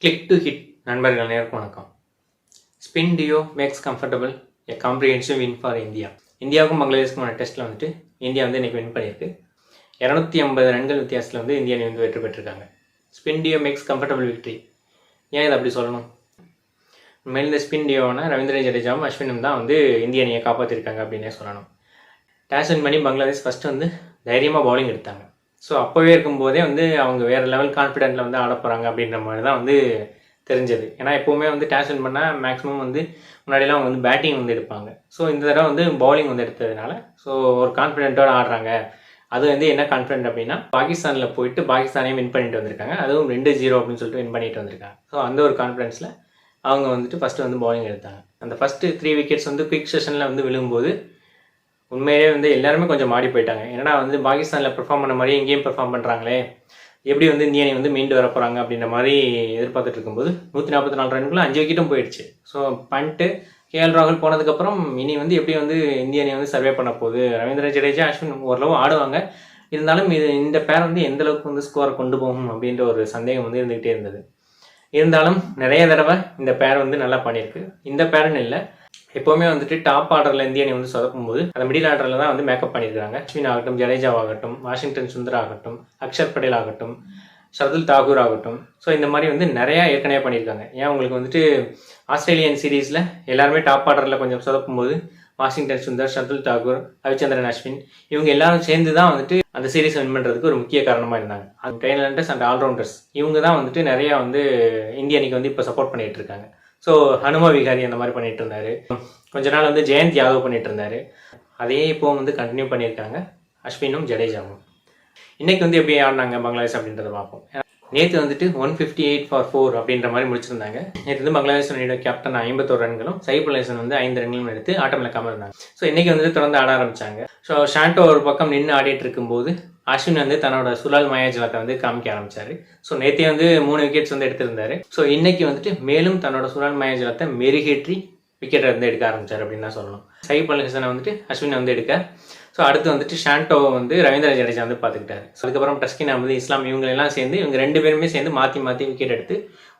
Click to hit நண்பர்கள் நேருக்கு வணக்கம். Spin duo makes comfortable a comprehensive win for India. இந்தியாவுக்கும் பங்களாதேஷ்க்குமான டெஸ்ட்டில் வந்துட்டு இந்தியா வந்து இன்றைக்கி வின் பண்ணியிருக்கு. 250 ரன்கள் வித்தியாசத்தில் வந்து இந்தியா வந்து வெற்றி பெற்றிருக்காங்க. Spin duo makes comfortable victory. ஏன் இதை அப்படி சொல்லணும்? உண்மையில் இந்த ஸ்பின் டியோவான ரவீந்திர ஜடேஜாவும் அஸ்வினும் தான் வந்து இந்திய அணியை காப்பாற்றிருக்காங்க அப்படின்னே சொல்லணும். டாஸ் வின் பண்ணி பங்களாதேஷ் ஃபஸ்ட்டு வந்து தைரியமாக பவுலிங் எடுத்தாங்க. ஸோ அப்போவே இருக்கும்போதே வந்து அவங்க வேறு லெவல் கான்ஃபிடென்ட்டில் வந்து ஆட போகிறாங்க அப்படின்ற மாதிரி தான் வந்து தெரிஞ்சது. ஏன்னா எப்போவுமே வந்து டாஸ் வின் பண்ணால் மேக்ஸிமம் வந்து முன்னாடிலாம் அவங்க வந்து பேட்டிங் வந்து எடுப்பாங்க. ஸோ இந்த தடவை வந்து பவுலிங் வந்து எடுத்ததுனால ஸோ ஒரு கான்ஃபிடென்ட்டோடு ஆடுறாங்க. அது வந்து என்ன கான்ஃபிடென்ட் அப்படின்னா, பாகிஸ்தானில் போயிட்டு பாகிஸ்தானையும் வின் பண்ணிட்டு வந்திருக்காங்க. அதுவும் 2-0 அப்படின்னு சொல்லிட்டு வின் பண்ணிட்டு வந்திருக்காங்க. ஸோ அந்த ஒரு கான்ஃபிடென்ஸில் அவங்க வந்துட்டு ஃபஸ்ட்டு வந்து பவுலிங் எடுத்தாங்க. அந்த ஃபஸ்ட்டு 3 விக்கெட்ஸ் வந்து குயிக் செஷனில் வந்து விழும்போது உண்மையிலே வந்து எல்லாருமே கொஞ்சம் மாடி போயிட்டாங்க. ஏன்னா வந்து பாகிஸ்தானில் பெர்ஃபார்ம் பண்ண மாதிரி எங்கேயும் பெர்ஃபார்ம் பண்ணுறாங்களே, எப்படி வந்து இந்திய அணி வந்து மீண்டு வர போகிறாங்க அப்படின்ற மாதிரி எதிர்பார்த்துட்டு இருக்கும்போது 144 ரன்குள்ள 5 விக்கெட்டும் போயிடுச்சு. ஸோ பண்ணிட்டு கேஎல் ராகுல் போனதுக்கப்புறம் இனி வந்து எப்படி வந்து இந்திய அணி வந்து சர்வே பண்ண போகுது, ரவீந்திர ஜடேஜா அஸ்வின் ஓரளவு ஆடுவாங்க, இருந்தாலும் இந்த பேர் வந்து எந்தளவுக்கு வந்து ஸ்கோரை கொண்டு போகும் அப்படின்ற ஒரு சந்தேகம் வந்து இருந்துக்கிட்டே இருந்தது. இருந்தாலும் நிறைய தடவை இந்த பேர் வந்து நல்லா பண்ணியிருக்கு. இந்த பேருன்னு இல்லை, எப்போவுமே வந்துட்டு டாப் ஆர்டரில் இந்திய அணி வந்து சொதப்பும் போது அந்த மிடில் ஆர்டரில் தான் வந்து மேக்கப் பண்ணியிருக்காங்க. அஸ்வின் ஆகட்டும், ஜடேஜா ஆகட்டும், வாஷிங்டன் சுந்தர் ஆகட்டும், அக்ஷர் பட்டேல் ஆகட்டும், ஷர்துல் தாக்கூர் ஆகட்டும். ஸோ இந்த மாதிரி வந்து நிறையா ஏற்கனவே பண்ணியிருக்காங்க. ஏன் உங்களுக்கு வந்துட்டு ஆஸ்திரேலியன் சீரீஸில் எல்லாருமே டாப் ஆர்டரில் கொஞ்சம் சொதப்பும் போது வாஷிங்டன் சுந்தர், ஷர்துல் தாக்கூர், ரவிச்சந்திரன் அஸ்வின் இவங்க எல்லாரும் சேர்ந்து தான் வந்துட்டு அந்த சீரீஸ் வின் பண்ணுறதுக்கு ஒரு முக்கிய காரணமாக இருந்தாங்க. அந்த டெய்லண்டர்ஸ் அண்ட் ஆல்ரவுண்டர்ஸ் இவங்க தான் வந்துட்டு நிறையா வந்து இந்திய அணிக்கு வந்து இப்போ சப்போர்ட் பண்ணிகிட்டு இருக்காங்க. ஸோ ஹனுமா விகாரி அந்த மாதிரி பண்ணிட்டு இருந்தாரு. கொஞ்ச நாள் வந்து ஜெயந்த் யாதவ் பண்ணிட்டு இருந்தாரு. அதையே இப்போ வந்து கண்டினியூ பண்ணியிருக்காங்க அஸ்வினும் ஜடேஜாவும். இன்னைக்கு வந்து எப்படி ஆடினாங்க பங்களாதேஷ் அப்படின்றத பார்ப்போம். நேற்று வந்துட்டு 158 for 4 அப்படின்ற மாதிரி முடிச்சிருந்தாங்க. நேற்று வந்து பங்களாதேஷ் அணியோட கேப்டன் 51 ரன்களும் சைஃப் அல் ஹசன் வந்து 5 ரன்களும் எடுத்து ஆட்டம் இழக்காம இருந்தாங்க. ஸோ இன்னைக்கு வந்துட்டு தொடர்ந்து ஆட ஆரம்பிச்சாங்க. ஸோ ஷாண்டோ ஒரு பக்கம் நின்று ஆடிட்டு இருக்கும்போது அஸ்வின் வந்து தன்னோட சுழல் மாயாஜலத்தை வந்து காமிக்க ஆரம்பிச்சாரு. ஸோ நேற்றே வந்து 3 விக்கெட்ஸ் வந்து எடுத்திருந்தாரு. ஸோ இன்னைக்கு வந்துட்டு மேலும் தன்னோட சுழல் மாயாஜலத்தை மெருகேற்றி விக்கெட்டை வந்து எடுக்க ஆரம்பிச்சார் அப்படின்னு தான் சொல்லணும். சைஃப் அல் ஹசனை வந்துட்டு அஸ்வின் வந்து எடுக்க, ஸோ அடுத்து வந்துட்டு ஷாண்டோவை வந்து ரவீந்திர ஜடேஜா வந்து பார்த்துக்கிட்டாரு. அதுக்கப்புறம் டஸ்கின் அஹமது, இஸ்லாம் இவங்களெல்லாம் சேர்ந்து இவங்க 2 பேருமே சேர்ந்து மாற்றி மாற்றி விக்கெட் எடுத்து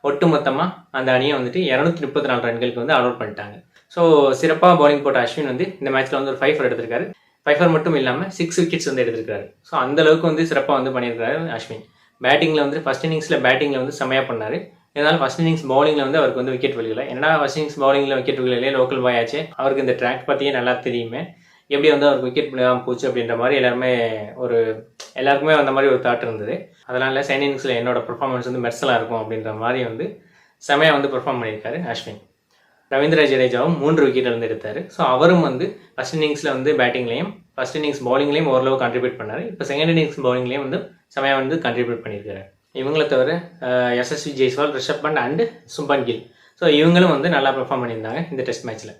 ஒட்டு மொத்தமாக அந்த அணியை வந்துட்டு 234 ரன்களுக்கு வந்து ஆல் அவுட் பண்ணிட்டாங்க. ஸோ சிறப்பாக பவுலிங் போட்ட அஸ்வின் வந்து இந்த மேட்ச்சில் வந்து ஒரு 5 எடுத்திருக்காரு. 5 மட்டும் இல்லாமல் 6 விக்கெட்ஸ் வந்து எடுத்திருக்காரு. ஸோ அந்த அளவுக்கு வந்து சிறப்பாக வந்து பண்ணியிருக்காரு அஸ்வின். பேட்டிங்கில் வந்து ஃபர்ஸ்ட் இன்னிங்ஸில் பேட்டிங்கில் வந்து செமையாக பண்ணார். இதனால் ஃபர்ஸ்ட் இன்னிங்ஸ் பவுலிங்கில் வந்து அவருக்கு வந்து விக்கெட் விழுகலை. ஏன்னா ஃபர்ஸ்ட் இன்னிங்ஸ் பவுலிங்கில் விக்கெட் விழுகலையே, லோக்கல் பாய் ஆச்சு. அவருக்கு இந்த ட்ராக் பற்றியே நல்லா தெரியுமே, எப்படி வந்து அவருக்கு விக்கெட் விழுகாமல் போச்சு அப்படின்ற மாதிரி எல்லாருக்குமே அந்த மாதிரி ஒரு தாட் இருந்தது. அதனால் செகண்ட் இன்னிங்ஸில் என்னோட பெர்ஃபார்மன்ஸ் வந்து மெர்சலாக இருக்கும் அப்படின்ற மாதிரி வந்து செமையாக வந்து பெர்ஃபார்ம் பண்ணியிருக்காரு அஸ்வின். ரவீந்திர ஜடேஜாவும் 3 விக்கெட் வந்து எடுத்தார். ஸோ அவரும் வந்து ஃபர்ஸ்ட் இன்னிங்ஸில் வந்து பேட்டிங்லேயும் ஃபர்ஸ்ட் இன்னிங்ஸ் பவுலிங்லேயும் ஓரளவு கான்ட்ரிபியூட் பண்ணார். இப்போ செகண்ட் இன்னிங்ஸ் பவுலிங்லேயும் வந்து செமையாக வந்து கான்ட்ரிபியூட் பண்ணியிருக்காரு. இவங்களை தவிர எஸ்எஸ்வி ஜெய்ஸ்வால், ரிஷப் பண்ட் அண்டு சும்பன் கில், ஸோ இவங்களும் வந்து நல்லா பெர்ஃபார்ம் பண்ணியிருந்தாங்க இந்த டெஸ்ட் மேட்ச்சில்.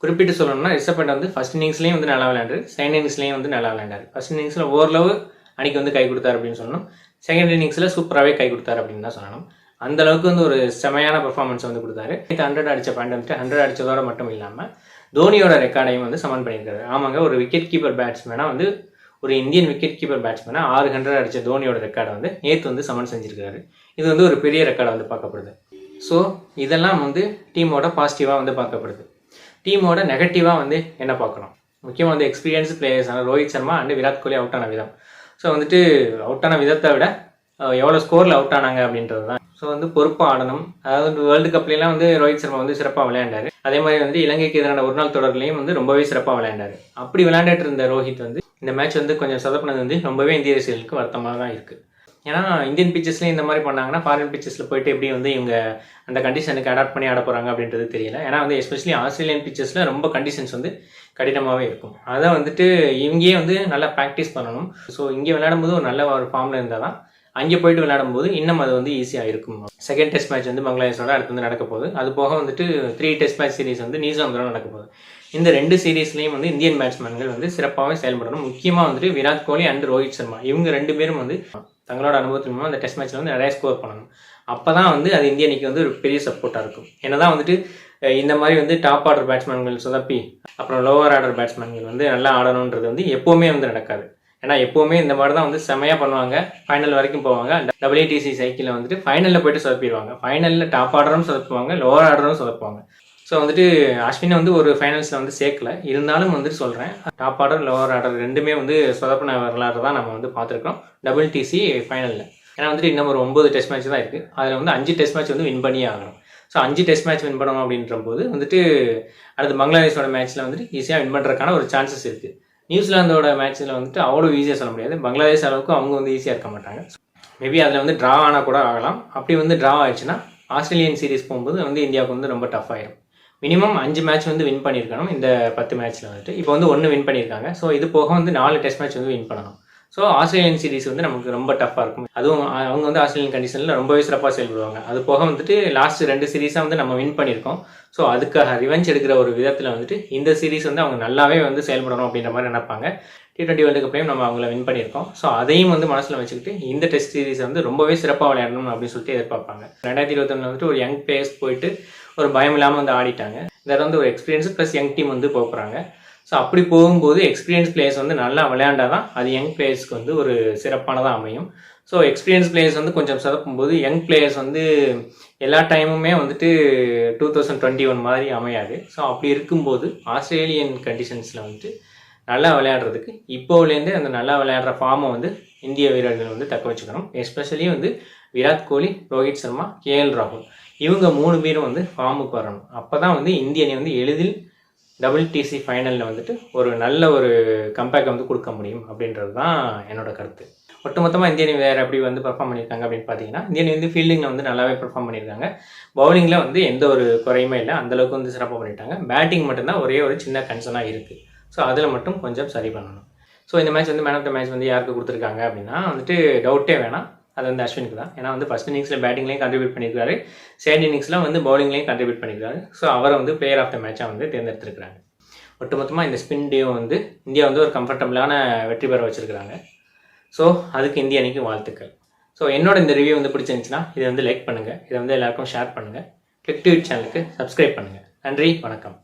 குறிப்பிட்டு சொல்லணும்னா ரிஷப் பண்ட் வந்து ஃபர்ஸ்ட் இன்னிங்ஸ்லேயும் வந்து நல்லா விளையாண்டாரு, செகண்ட் இன்னிங்ஸ்லேயும் வந்து நல்லா விளையாண்டார். ஃபர்ஸ்ட் இன்னிங்ஸில் ஓரளவு அணிக்கு வந்து கை கொடுத்தாரு அப்படின்னு சொல்லணும். செகண்ட் இன்னிங்ஸில் சூப்பராகவே கை கொடுத்தாரு அப்படின்னு தான் சொல்லணும். அந்த அளவுக்கு வந்து ஒரு செமையான பெர்ஃபார்மன்ஸ் வந்து கொடுத்தாரு. 100 அடித்த பாயிண்ட் வந்துட்டு 100 அடித்ததோட மட்டும் இல்லாமல் தோனியோட ரெக்கார்டையும் வந்து சமன் பண்ணியிருக்காரு. ஆமாங்க, ஒரு விக்கெட் கீப்பர் பேட்ஸ்மேனாக வந்து ஒரு இந்தியன் விக்கெட் கீப்பர் பேட்ஸ்மேனாக 600 அடித்த தோனியோட ரெக்கார்டை வந்து நேற்று வந்து சமன் செஞ்சுருக்காரு. இது வந்து ஒரு பெரிய ரெக்கார்டை வந்து பார்க்கப்படுது. ஸோ இதெல்லாம் வந்து டீமோட பாசிட்டிவாக வந்து பார்க்கப்படுது. டீமோட நெகட்டிவாக வந்து என்ன பார்க்கணும்? முக்கியமாக வந்து எக்ஸ்பீரியன்ஸ் பிளேயர்ஸான ரோஹித் சர்மா அண்ட் விராட் கோலி அவுட் ஆன விதம். ஸோ வந்துட்டு அவுட் ஆன விதத்தை விட எவ்வளோ ஸ்கோரில் அவுட் ஆனாங்க அப்படின்றது தான். ஸோ வந்து பொறுப்பாக ஆடணும். அதாவது வேர்ல்டு கப்லாம் வந்து ரோஹித் சர்மா வந்து சிறப்பாக விளையாண்டார். அதே மாதிரி வந்து இலங்கைக்கு எதிரான ஒரு நாள் தொடர்லையும் வந்து ரொம்பவே சிறப்பாக விளையாண்டார். அப்படி விளையாண்டுட்டு இருந்த ரோஹித் வந்து இந்த மேட்ச் வந்து கொஞ்சம் சொதப்பினது வந்து ரொம்பவே இந்திய ரசிகர்களுக்கு வருத்தமாக தான் இருக்குது. ஏன்னா இந்தியன் பிச்சஸ்லேயும் இந்த மாதிரி பண்ணாங்கன்னா ஃபாரின் பிச்சஸில் போயிட்டு எப்படி வந்து இவங்க அந்த கண்டிஷனுக்கு அடாப்ட் பண்ணி ஆட போகிறாங்க அப்படின்றது தெரியல. ஏன்னா வந்து எஸ்பெஷலி ஆஸ்திரேலியன் பிச்சஸில் ரொம்ப கண்டிஷன்ஸ் வந்து கடினமாகவே இருக்கும். அதை வந்துட்டு இங்கேயே வந்து நல்லா ப்ராக்டிஸ் பண்ணணும். ஸோ இங்கே விளையாடும்போது ஒரு நல்ல ஒரு ஃபார்மில் இருந்தால் தான் அங்கே போயிட்டு விளையாடும்போது இன்னும் அது வந்து ஈஸியாக இருக்கும். செகண்ட் டெஸ்ட் மேட்ச் வந்து பங்களாதேஷோட அடுத்து வந்து நடக்க போகுது. அது போக வந்துட்டு 3 டெஸ்ட் மேட்ச் சீரிஸ் வந்து நியூசிலாந்து நடக்க போகுது. இந்த 2 சீரீஸ்லையும் வந்து இந்தியன் பேட்ஸ்மேன்கள் வந்து சிறப்பாகவே செயல்படணும். முக்கியமாக வந்துட்டு விராட் கோலி அண்ட் ரோஹித் சர்மா இவங்க 2 பேரும் வந்து தங்களோட அனுபவத்தின் மூலம் அந்த டெஸ்ட் மேட்ச்சில் வந்து நிறைய ஸ்கோர் பண்ணணும். அப்போ தான் வந்து அது இந்திய அணிக்கு வந்து ஒரு பெரிய சப்போர்ட்டாக இருக்கும். என்னதான் வந்துட்டு இந்த மாதிரி வந்து டாப் ஆர்டர் பேட்ஸ்மேன்கள் சொதப்பி அப்புறம் லோவர் ஆர்டர் பேட்ஸ்மேன்கள் வந்து நல்லா ஆடணுன்றது வந்து எப்போவுமே வந்து நடக்காது. ஏன்னா எப்போவுமே இந்த மாதிரி தான் வந்து செமையாக பண்ணுவாங்க, ஃபைனல் வரைக்கும் போவாங்க. WTC சைக்கிளில் வந்துட்டு ஃபைனலில் போயிட்டு சொதப்பிடுவாங்க. ஃபைனலில் டாப் ஆர்டரும் சொதப்புவாங்க, லோவர் ஆர்டரும் சொதப்புவாங்க. ஸோ வந்துட்டு அஸ்வினை வந்து ஒரு ஃபைனல்ஸில் வந்து சேர்க்கல, இருந்தாலும் வந்துட்டு சொல்கிறேன், டாப் ஆர்டர் லோவர் ஆர்டர் ரெண்டுமே வந்து சொதப்பின வரலாறு தான் நம்ம வந்து பார்த்துருக்கோம் WTC ஃபைனலில். ஏன்னா வந்துட்டு இன்னும் ஒரு 9 டெஸ்ட் மேட்ச் தான் இருக்குது. அதில் வந்து 5 டெஸ்ட் மேட்ச் வந்து வின் பண்ணியே ஆகணும். ஸோ 5 டெஸ்ட் மேட்ச் வின் பண்ணணும் அப்படின்ற போது வந்துட்டு அடுத்து பங்களாதேஷோட மேட்ச்சில் வந்துட்டு ஈஸியாக வின் பண்ணுறதுக்கான ஒரு சான்சஸ் இருக்குது. நியூசிலாந்தோட மேட்ச்சில் வந்துட்டு அவ்வளோ ஈஸியாக சொல்ல முடியாது. பங்களாதேஷ் அளவுக்கு அவங்க வந்து ஈஸியாக இருக்க மாட்டாங்க. மேபி அதில் வந்து ட்ரா ஆனால் கூட ஆகலாம். அப்படி வந்து ட்ரா ஆயிடுச்சுன்னா ஆஸ்திரேலியன் சீரிஸ் போகும்போது வந்து இந்தியாவுக்கு வந்து ரொம்ப டஃப் ஆயிடும். மினிமம் 5 மேட்ச் வந்து வின் பண்ணியிருக்கணும் இந்த 10 மேட்ச்சில் வந்துட்டு. இப்போ வந்து 1 வின் பண்ணியிருக்காங்க. ஸோ இது போக வந்து 4 டெஸ்ட் மேட்ச் வந்து வின் பண்ணணும். ஸோ ஆஸ்திரேலியன் சீரிஸ் வந்து நமக்கு ரொம்ப டஃப்பாக இருக்கும். அதுவும் அவங்க வந்து ஆஸ்திரேலியன் கண்டிஷனில் ரொம்பவே சிறப்பாக செயல்படுவாங்க. அது போக வந்துட்டு லாஸ்ட் 2 சீரீஸாக வந்து நம்ம வின் பண்ணியிருக்கோம். ஸோ அதுக்காக ரிவெஞ்ச் எடுக்கிற ஒரு விதத்தில் வந்துட்டு இந்த சீரிஸ் வந்து அவங்க நல்லாவே வந்து செயல்படணும் அப்படின்ற மாதிரி நினைப்பாங்க. T20 வேர்ல்டு கப்லையும் நம்ம அவங்கள வின் பண்ணியிருக்கோம். ஸோ அதையும் வந்து மனசில் வச்சுக்கிட்டு இந்த டெஸ்ட் சீரிஸ் வந்து ரொம்பவே சிறப்பாக விளையாடணும் அப்படின்னு சொல்லிட்டு எதிர்பார்ப்பாங்க. 2021 வந்துட்டு ஒரு யங் பிளேயர்ஸ் போயிட்டு ஒரு பயம் இல்லாமல் வந்து ஆடிட்டாங்க. இதில் வந்து ஒரு எக்ஸ்பீரியன்ஸ் ப்ளஸ் யங் டீம் வந்து போகிறாங்க. ஸோ அப்படி போகும்போது எக்ஸ்பீரியன்ஸ் பிளேயர்ஸ் வந்து நல்லா விளையாண்டால் தான் அது யங் பிளேயர்ஸ்க்கு வந்து ஒரு சிறப்பானதாக அமையும். ஸோ எக்ஸ்பீரியன்ஸ் பிளேயர்ஸ் வந்து கொஞ்சம் சொதப்பும்போது யங் பிளேயர்ஸ் வந்து எல்லா டைமுமே வந்துட்டு 2021 மாதிரி அமையாது. ஸோ அப்படி இருக்கும்போது ஆஸ்திரேலியன் கண்டிஷன்ஸில் வந்துட்டு நல்லா விளையாடுறதுக்கு இப்போலேருந்தே அந்த நல்லா விளையாடுற ஃபார்மை வந்து இந்திய வீரர்கள் வந்து தக்க வச்சுக்கணும். எஸ்பெஷலி வந்து விராட் கோலி, ரோஹித் சர்மா, KL ராகுல் இவங்க 3 பேரும் வந்து ஃபார்முக்கு வரணும். அப்போ தான் வந்து இந்திய அணி வந்து எளிதில் WTC ஃபைனலில் வந்துட்டு ஒரு நல்ல ஒரு கம்பேக் வந்து கொடுக்க முடியும் அப்படின்றது தான் என்னோட கருத்து. ஒட்டுமொத்தமாக இந்திய அணி வேறு எப்படி வந்து பெர்ஃபார்ம் பண்ணியிருக்காங்க அப்படின்னு பார்த்தீங்கன்னா, இந்திய அணி வந்து ஃபீல்டிங்கில் வந்து நல்லாவே பெர்ஃபார்ம் பண்ணியிருக்காங்க. பவுலிங்கில் வந்து எந்த ஒரு குறையுமே இல்லை, அந்தளவுக்கு வந்து சிறப்பாக பண்ணிட்டாங்க. பேட்டிங் மட்டும்தான் ஒரே ஒரு சின்ன கன்சர்னாக இருக்குது. ஸோ அதில் மட்டும் கொஞ்சம் சரி பண்ணணும். ஸோ இந்த மேட்ச் வந்து மேன் ஆஃப் த மேட்ச் வந்து யாருக்கு கொடுத்துருக்காங்க அப்படின்னா வந்துட்டு டவுட்டே வேணாம், அது வந்து அஸ்வினுக்கு தான். ஏன்னா வந்து ஃபஸ்ட் இன்னிங்ஸில் பேட்டிங்லேயும் கண்ட்ரிபியூட் பண்ணியிருக்காரு, செகண்ட் இன்னிங்ஸில் வந்து பவுலிங்லேயும் கண்ட்ரிபியூட் பண்ணியிருக்காரு. ஸோ அவரை வந்து பிளேயர் ஆஃப் த மேட்சாக வந்து தேர்ந்தெடுத்திருக்கிறாங்க. ஒட்டுமொத்தமாக இந்த ஸ்பின் டே வந்து இந்தியா வந்து ஒரு கம்ஃபர்டபுளான வெற்றி பெற வச்சுருக்கிறாங்க. ஸோ அதுக்கு இந்திய அணிக்கு வாழ்த்துக்கள். ஸோ என்னோட இந்த ரிவ்யூ வந்து பிடிச்சிருந்துச்சுன்னா இதை வந்து லைக் பண்ணுங்கள், இதை வந்து எல்லாருக்கும் ஷேர் பண்ணுங்கள், கிளிக் டு இட் சேனலுக்கு சப்ஸ்கிரைப் பண்ணுங்கள். நன்றி, வணக்கம்.